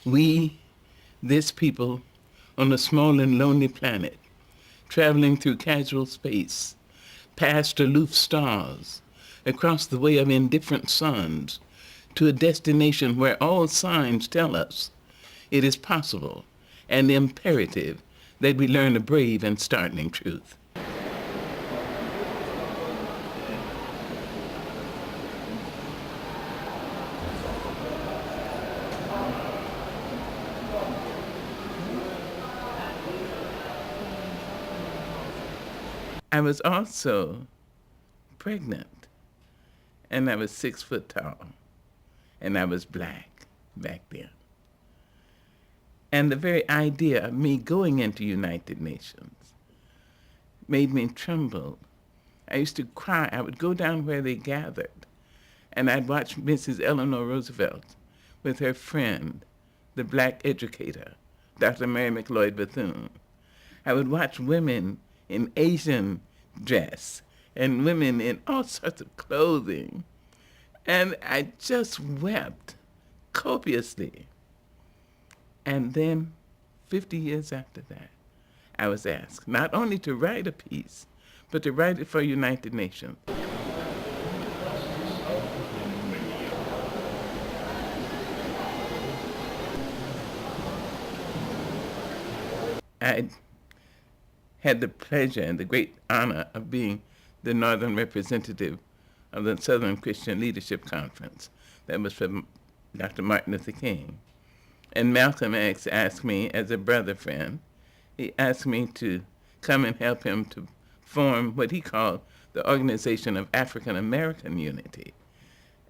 We, this people, on a small and lonely planet, traveling through casual space, past aloof stars, across the way of indifferent suns, to a destination where all signs tell us it is possible and imperative that we learn a brave and startling truth. I was also pregnant, and I was 6 foot tall, and I was black back then. And the very idea of me going into United Nations made me tremble. I used to cry. I would go down where they gathered, and I'd watch Mrs. Eleanor Roosevelt with her friend, the black educator, Dr. Mary McLeod Bethune. I would watch women in Asian dress and women in all sorts of clothing. And I just wept copiously. And then, 50 years after that, I was asked not only to write a piece, but to write it for United Nations. I had the pleasure and the great honor of being the Northern representative of the Southern Christian Leadership Conference. That was for Dr. Martin Luther King. And Malcolm X asked me, as a brother friend, he asked me to come and help him to form what he called the Organization of African American Unity.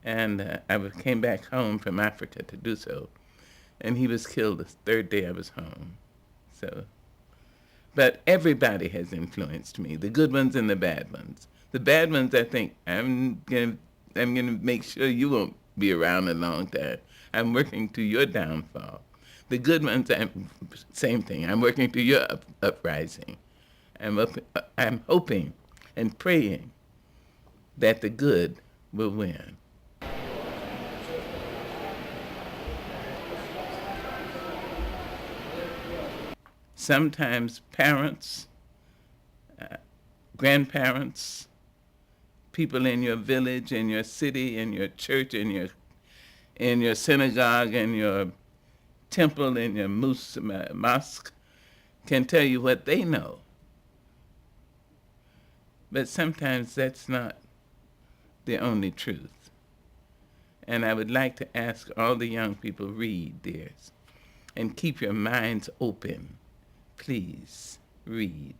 And I came back home from Africa to do so. And he was killed the third day I was home. But everybody has influenced me, the good ones and the bad ones. The bad ones, I think, I'm gonna make sure you won't be around a long time. I'm working to your downfall. The good ones, same thing. I'm working to your uprising. I'm hoping and praying that the good will win. Sometimes parents, grandparents, people in your village, in your city, in your church, in your synagogue, in your temple, in your mosque, can tell you what they know. But sometimes that's not the only truth. And I would like to ask all the young people, read, dears, and keep your minds open. Please read.